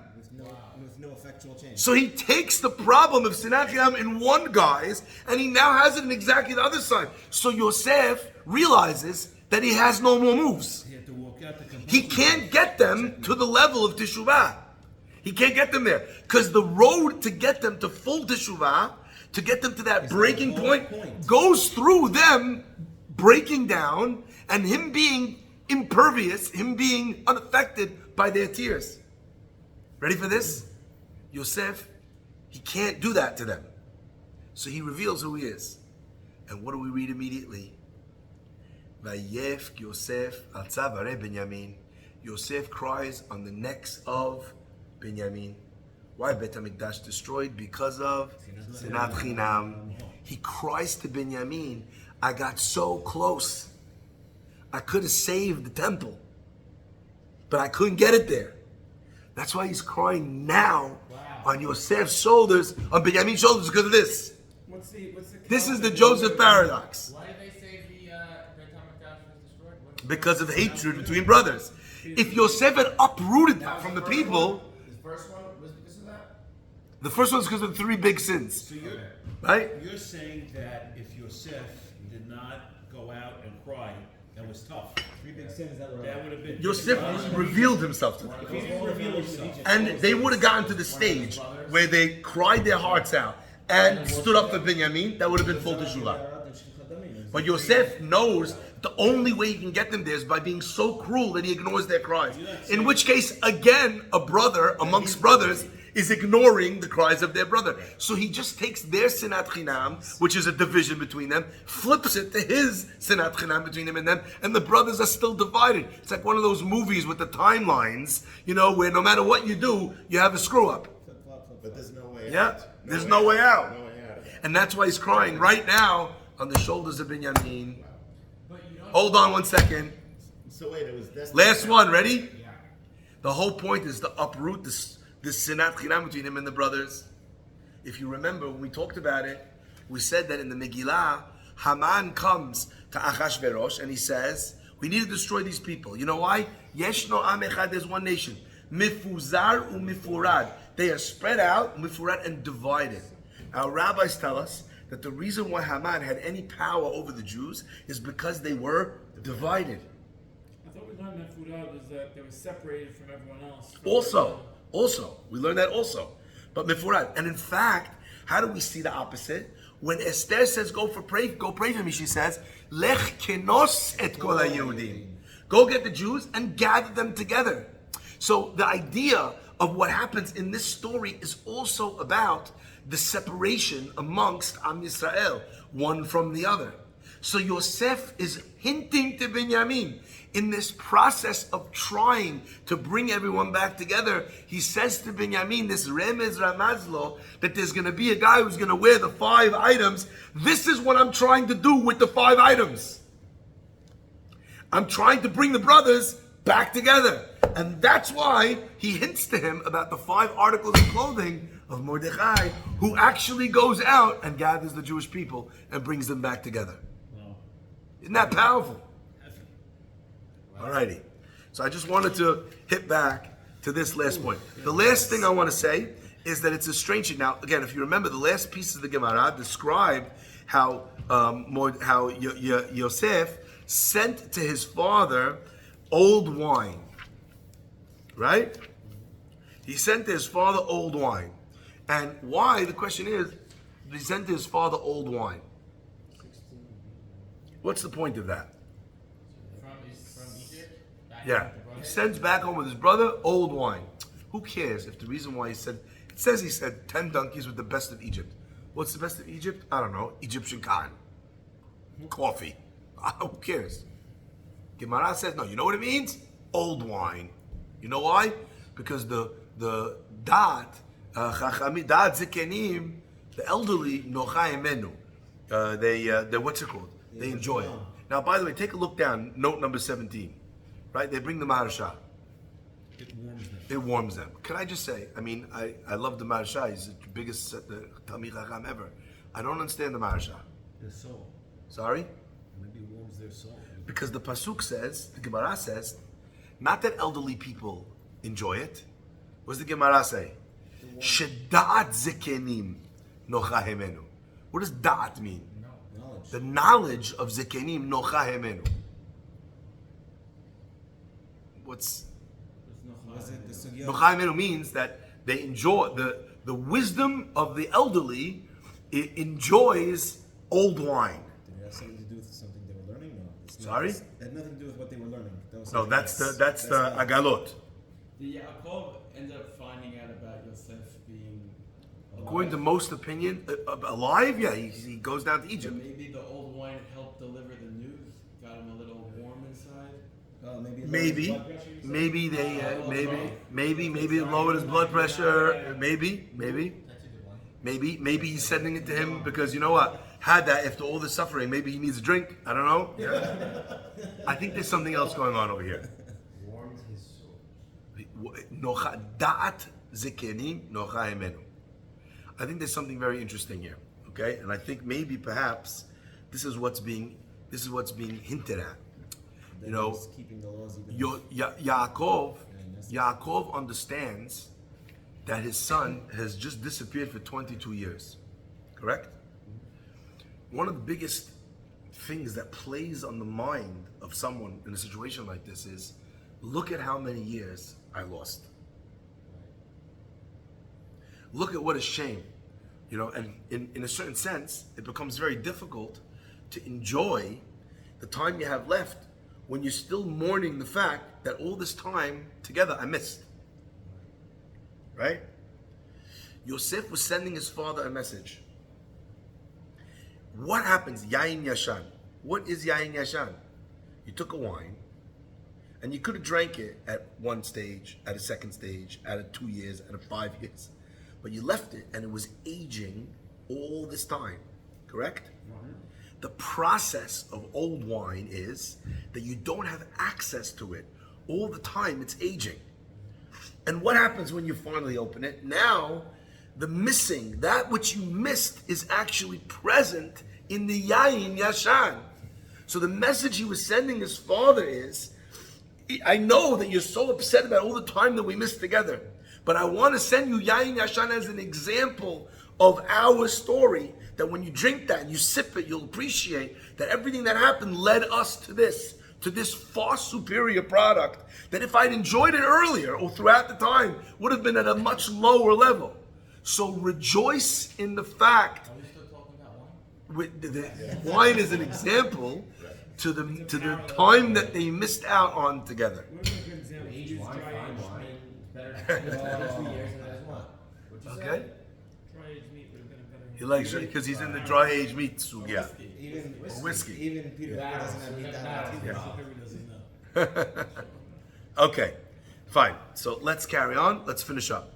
Speaker 3: With no effectual change.
Speaker 1: So he takes the problem of Sinat Chinam in one guy's, and he now has it in exactly the other side. So Yosef realizes that he has no more moves.
Speaker 4: He had to walk out the
Speaker 1: He can't get them to the level of Teshuvah. He can't get them there. Because the road to get them to full Teshuvah, to get them to that breaking point, goes through them breaking down and him being impervious, him being unaffected by their tears. Ready for this? Yosef, he can't do that to them. So he reveals who he is. And what do we read immediately? Vayef Yosef al tzavare Binyamin. Yosef cries on the necks of Binyamin. Why Bet HaMikdash destroyed? Because of Sinat Chinam. He cries to Binyamin, I got so close. I could have saved the temple, but I couldn't get it there. That's why he's crying now on Yosef's shoulders, on Binyamin's shoulders, because of this.
Speaker 6: What's the
Speaker 1: This is the Joseph paradox.
Speaker 2: Why did they say the Beit HaMikdash was destroyed?
Speaker 1: Because of hatred between brothers. If Yosef had uprooted that from the people,
Speaker 5: The first one was because of that?
Speaker 1: the first one's because of the three big sins.
Speaker 4: So
Speaker 1: Right?
Speaker 4: you're saying that if Yosef did not go out and cry, that was tough.
Speaker 3: Three big sins that were.
Speaker 4: That would have been.
Speaker 1: Yosef revealed himself to them.
Speaker 3: If he didn't reveal himself.
Speaker 1: And they would have gotten to the stage where they cried their hearts out and stood up for Binyamin, that would have been full teshuvah. But Yosef knows the only way he can get them there is by being so cruel that he ignores their cries. In which case, again, a brother amongst brothers is ignoring the cries of their brother. So he just takes their sinat chinam, which is a division between them, flips it to his sinat chinam between him and them, and the brothers are still divided. It's like one of those movies with the timelines, where no matter what you do, you have a screw up.
Speaker 7: But there's no way
Speaker 1: Yeah,
Speaker 7: out.
Speaker 1: there's no way out.
Speaker 7: No way out of that.
Speaker 1: And that's why he's crying right now on the shoulders of Binyamin.
Speaker 2: But you don't.
Speaker 1: Hold on 1 second.
Speaker 7: So wait, it was destined.
Speaker 1: Last one, ready?
Speaker 2: Yeah.
Speaker 1: The whole point is to uproot this sinat chinam between him and the brothers. If you remember, when we talked about it, we said that in the Megillah, Haman comes to Achashverosh and he says, we need to destroy these people. You know why? Yeshno am echad, there's one nation. Mifuzar umifurad. They are spread out, mifurad, and divided. Our rabbis tell us that the reason why Haman had any power over the Jews is because they were divided.
Speaker 6: I thought we learned that Furad was that they were separated from everyone else.
Speaker 1: Also, we learned that also. But mifurad, and in fact, how do we see the opposite? When Esther says, go pray for me, she says, Lech kenos et kol haYehudim. Go get the Jews and gather them together. So the idea of what happens in this story is also about the separation amongst Am Yisrael, one from the other. So Yosef is hinting to Binyamin in this process of trying to bring everyone back together. He says to Binyamin, this Remez Ramazlo, that there's going to be a guy who's going to wear the 5 items. This is what I'm trying to do with the 5 items. I'm trying to bring the brothers back together. And that's why he hints to him about the 5 articles of clothing of Mordechai, who actually goes out and gathers the Jewish people and brings them back together.
Speaker 4: Wow.
Speaker 1: Isn't that powerful? Alrighty. So I just wanted to hit back to this last point. The last thing I want to say is that it's a strange thing. Now, again, if you remember, the last pieces of the Gemara describe how Yosef sent to his father old wine. Right? He sent to his father old wine. And why? The question is, he sent to his father old wine. What's the point of that?
Speaker 2: From Egypt? Back
Speaker 1: Yeah.
Speaker 2: with the
Speaker 1: He
Speaker 2: brothers?
Speaker 1: sends back home with his brother old wine. Who cares if the reason why he said, it says he said 10 donkeys with the best of Egypt. What's the best of Egypt? I don't know. Egyptian cotton. Coffee. Who cares? Gemara says, no, you know what it means? Old wine. You know why? Because the da'at, chachami, da'at zikenim, the elderly, nocha emenu. They what's it called? They enjoy it. Now, by the way, take a look down, note number 17. Right? They bring the Maharsha.
Speaker 4: It warms them.
Speaker 1: It warms them. Can I just say, I mean, I love the Maharsha. He's the biggest Talmid Chacham ever. I don't understand the Maharsha.
Speaker 4: Their soul.
Speaker 1: Sorry?
Speaker 4: Maybe it warms their soul.
Speaker 1: Because the Pasuk says, the Gemara says, not that elderly people enjoy it. What does the Gemara say? Sheda'at zikenim nocha hemenu. What does da'at mean?
Speaker 3: Knowledge.
Speaker 1: The knowledge of zikenim nocha hemenu. What's
Speaker 3: Was it the sugya?
Speaker 1: nocha hemenu means that they enjoy the wisdom of the elderly. It enjoys old wine.
Speaker 3: Did it have something to do with something they were learning? No. It's not-
Speaker 1: Sorry?
Speaker 3: It had nothing to do with what they were learning. That was
Speaker 1: No,
Speaker 3: something
Speaker 1: that's
Speaker 3: else.
Speaker 1: the
Speaker 3: not-
Speaker 1: agalot.
Speaker 8: Did Yaakov end up finding out about Yosef being alive?
Speaker 1: According to most opinion, alive, yeah, he goes down to
Speaker 8: So
Speaker 1: Egypt.
Speaker 8: maybe the old deliver the news got him a little warm inside.
Speaker 3: Maybe. it lowers
Speaker 1: Maybe,
Speaker 3: blood pressure, you said?
Speaker 1: maybe they, maybe it lowered his blood pressure. Maybe.
Speaker 2: That's a good one.
Speaker 1: Maybe he's sending it to him because you know what? Had that after all the suffering, maybe he needs a drink. I don't know. I think there's something else going on over here.
Speaker 2: Warmed his soul.
Speaker 1: Nocha da'at zekenim nocha hemenu. I think there's something very interesting here. Okay, and I think maybe perhaps this is what's being hinted at.
Speaker 3: Then
Speaker 1: You know,
Speaker 3: he's keeping the laws even.
Speaker 1: Yaakov understands that his son has just disappeared for 22 years. Correct? One of the biggest things that plays on the mind of someone in a situation like this is, look at how many years I lost. Look at what a shame. You know, and in a certain sense, it becomes very difficult to enjoy the time you have left when you're still mourning the fact that all this time together I missed. Right? Yosef was sending his father a message. What happens? Yain Yashan. What is Yain Yashan? You took a wine, and you could have drank it at one stage, at a second stage, at a 2 years, at a 5 years. But you left it, and it was aging all this time. Correct? The process of old wine is that you don't have access to it all the time. It's aging. And what happens when you finally open it? Now, the missing, that which you missed, is actually present in the Yain Yashan. So the message he was sending his father is, I know that you're so upset about all the time that we missed together, but I want to send you Yain Yashan as an example of our story, that when you drink that and you sip it, you'll appreciate that everything that happened led us to this far superior product, that if I'd enjoyed it earlier or throughout the time, would have been at a much lower level. So rejoice in the fact.
Speaker 2: Are we still talking about wine?
Speaker 1: With the wine is an example to the time that they missed out on together.
Speaker 6: What a good example.
Speaker 2: Aged
Speaker 6: Use
Speaker 2: wine,
Speaker 6: dry
Speaker 2: fine
Speaker 6: aged
Speaker 2: wine,
Speaker 6: meat.
Speaker 2: it's better than 2 years than that as well. What'd you say?
Speaker 1: Okay?
Speaker 6: Dry aged meat would have been a better.
Speaker 1: He likes it because he's in the dry aged meat sugya.
Speaker 3: Even
Speaker 1: Whiskey.
Speaker 3: Even Peter doesn't have meat that much.
Speaker 1: Okay, fine. So let's carry on. Let's finish up.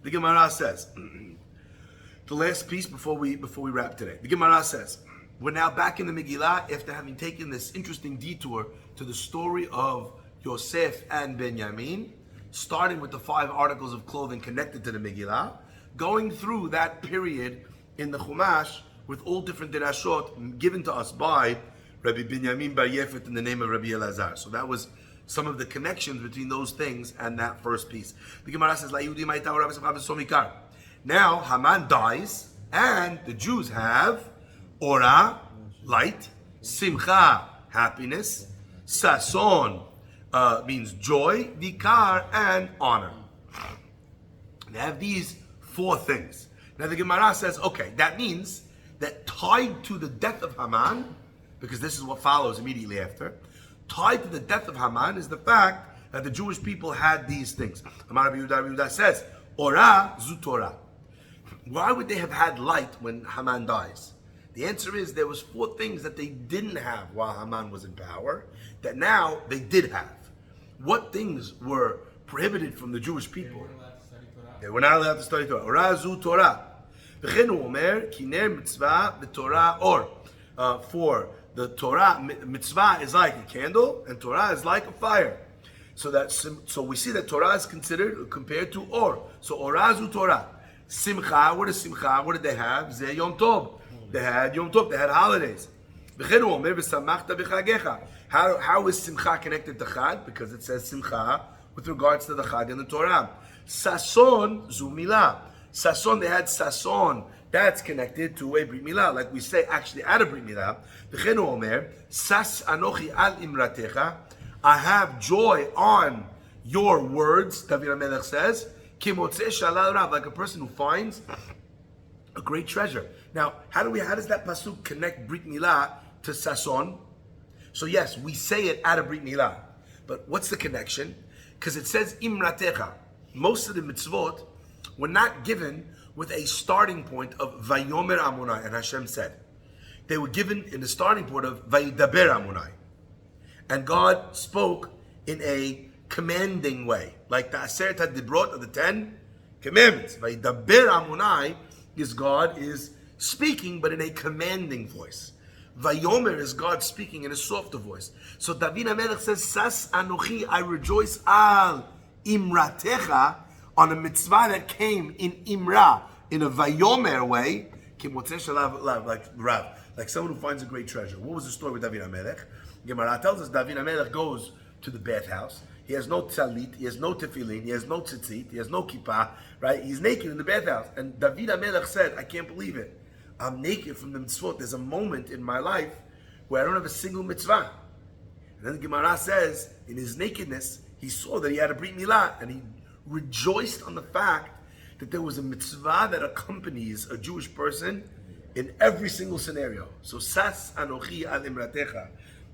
Speaker 1: The Gemara says, the last piece before we wrap today. The Gemara says, we're now back in the Megillah after having taken this interesting detour to the story of Yosef and Benjamin, starting with the 5 articles of clothing connected to the Megillah, going through that period in the Chumash with all different dirashot given to us by Rabbi Binyamin Bar Yefet in the name of Rabbi Elazar. So that was some of the connections between those things and that first piece. The Gemara says, now Haman dies, and the Jews have Ora, light, Simcha, happiness, Sason means joy, Vikar, and honor. They have these 4 things. Now the Gemara says, okay, that means that tied to the death of Haman, because this is what follows immediately after, tied to the death of Haman is the fact that the Jewish people had these things. Amar Rabbi Yehuda says, Ora zu Torah. Why would they have had light when Haman dies? The answer is there was 4 things that they didn't have while Haman was in power that now they did have. What things were prohibited from the Jewish people? They were not allowed to study Torah. Ora zu Torah. V'chen hu omer kiner mitzvah v'Torah or. For the Torah, mitzvah is like a candle and Torah is like a fire. So we see that Torah is considered compared to or. So Ora zu Torah. Simcha, what is Simcha? What did they have? Ze Yom Tov. They had Yom Tov, they had holidays. V'chen hu omer v'samachta b'chagecha. How is Simcha connected to Chag? Because it says Simcha with regards to the Chag and the Torah. Sason zu milah. Sason, they had Sason. That's connected to a Brit Milah, like we say actually at a Brit Milah. V'chen hu omer, Sas anochi al imratecha. I have joy on your words, David HaMelech says. Ki motzeh shalal rav, like a person who finds a great treasure. Now, how does that pasuk connect Brit Milah to Sason? So yes, we say it at a Brit Milah. But what's the connection? Because it says imratecha. Most of the mitzvot were not given with a starting point of Vayomer Amonai, and Hashem said. they were given in the starting point of Vayidaber Amunai. And God spoke in a commanding way, like the Aseret HaDibrot of the 10 Commandments. Vayidaber Amunai is God is speaking, but in a commanding voice. Vayomer is God speaking in a softer voice. So David HaMelech says, Sas Anochi, I rejoice al Imratecha, on a mitzvah that came in Imra, in a Vayomer way, like Rav, like someone who finds a great treasure. What was the story with David HaMelech? Gemara tells us David HaMelech goes to the bathhouse. He has no talit, he has no tefillin, he has no tzitzit, he has no kippah, right? He's naked in the bathhouse. And David HaMelech said, I can't believe it. I'm naked from the mitzvot. There's a moment in my life where I don't have a single mitzvah. And then the Gemara says, in his nakedness, he saw that he had a brit milah, and he rejoiced on the fact that there was a mitzvah that accompanies a Jewish person in every single scenario. So, Sas Anochi al Imratecha,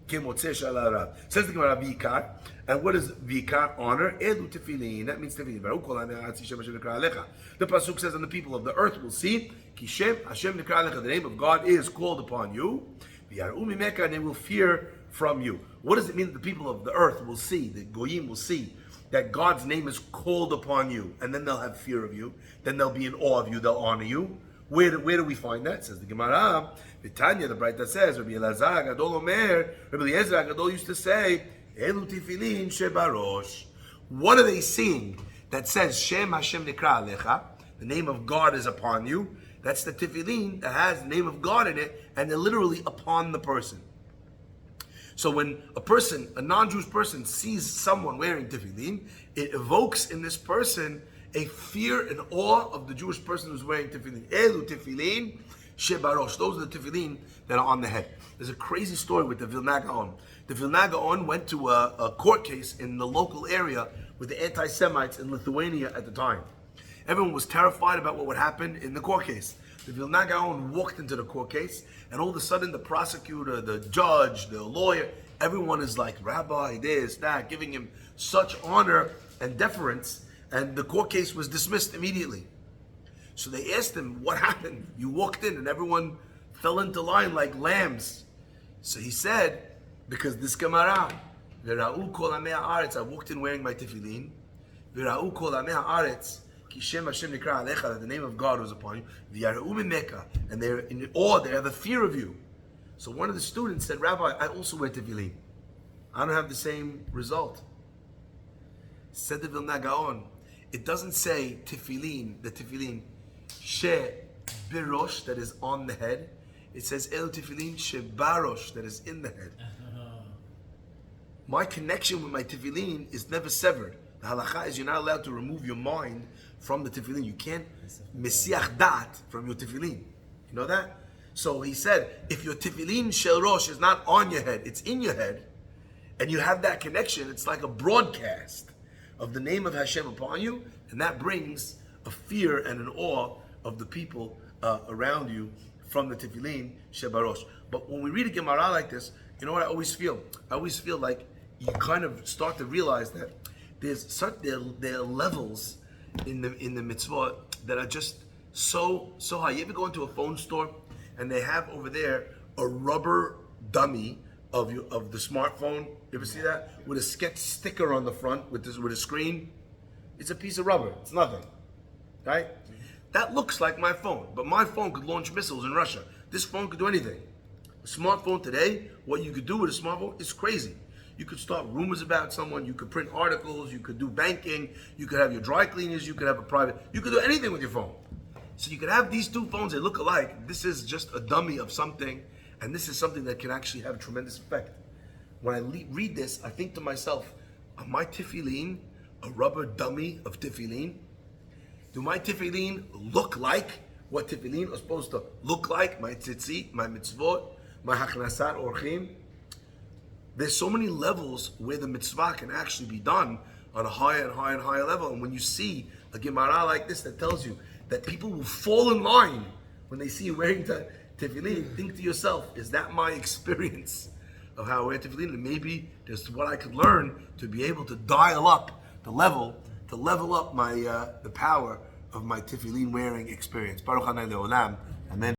Speaker 1: Kemotze Shalarav. Says the Gemara, Vikar. And what is Vikar? Honor. Elu Tefillin. That means Tefillin. The Pasuk says, and the people of the earth will see, Kishem Hashem Nikra Alecha. The name of God is called upon you. And they will fear from you. What does it mean that the people of the earth will see, the Goyim will see, that God's name is called upon you, and then they'll have fear of you, then they'll be in awe of you, they'll honor you? Where do we find that? Says the Gemara, Vitanya, the Braita says, Rabbi Elazar Gadol Omer, Rabbi Eliezer Gadol used to say, Elu Tefillin Shebarosh. What are they seeing that says, Shem Hashem Nikra Alecha, the name of God is upon you? That's the tefillin that has the name of God in it, and they're literally upon the person. So when a person, a non-Jewish person, sees someone wearing tefillin, it evokes in this person a fear and awe of the Jewish person who's wearing tefillin. Elu tefillin shebarosh. Those are the tefillin that are on the head. There's a crazy story with the Vilna Gaon. The Vilna Gaon went to a court case in the local area with the anti-Semites in Lithuania at the time. Everyone was terrified about what would happen in the court case. The Vilna Gaon walked into the court case, and all of a sudden the prosecutor, the judge, the lawyer, everyone is like, Rabbi, this, that, giving him such honor and deference, and the court case was dismissed immediately. So they asked him, what happened? You walked in and everyone fell into line like lambs. So he said, because this Gemara, V'ra'u kol amei ha'aretz, I walked in wearing my tefillin, V'ra'u kol amei ha'aretz, Kishem Hashem Nikra Alecha, that the name of God was upon you, V'yara'u mimeka, and they're in awe, they have a fear of you. So one of the students said, Rabbi, I also wear tefillin. I don't have the same result. Said the Vilna Gaon, it doesn't say tefillin, the tefillin, she birosh, that is on the head. It says el tefillin she barosh, that is in the head. My connection with my tefillin is never severed. The halacha is you're not allowed to remove your mind from the tefillin. You can't mesiach dat from your tefillin. You know that? So he said, if your tefillin shel rosh is not on your head, it's in your head, and you have that connection, it's like a broadcast of the name of Hashem upon you, and that brings a fear and an awe of the people around you from the tefillin shebarosh. But when we read a Gemara like this, you know what I always feel? I always feel like you kind of start to realize that there are levels in the mitzvah that are just so high. You ever go into a phone store and they have over there a rubber dummy of the smartphone? You ever see that? With a sketch sticker on the front with a screen? It's a piece of rubber. It's nothing. Right? That looks like my phone, but my phone could launch missiles in Russia. This phone could do anything. A smartphone today, what you could do with a smartphone is crazy. You could start rumors about someone, you could print articles, you could do banking, you could have your dry cleaners, you could have you could do anything with your phone. So you could have these two phones, they look alike. This is just a dummy of something, and this is something that can actually have a tremendous effect. When I read this, I think to myself, are my tefillin a rubber dummy of tefillin? Do my tefillin look like what tefillin are supposed to look like? My tzitzit, my mitzvot, my hachnasat orchim? There's so many levels where the mitzvah can actually be done on a higher and higher and higher level. And when you see a Gemara like this that tells you that people will fall in line when they see you wearing tefillin, think to yourself, is that my experience of how I wear tefillin? And maybe there's what I could learn to be able to dial up the level, to level up my the power of my tefillin wearing experience. Baruch Hanai Le'olam. Amen.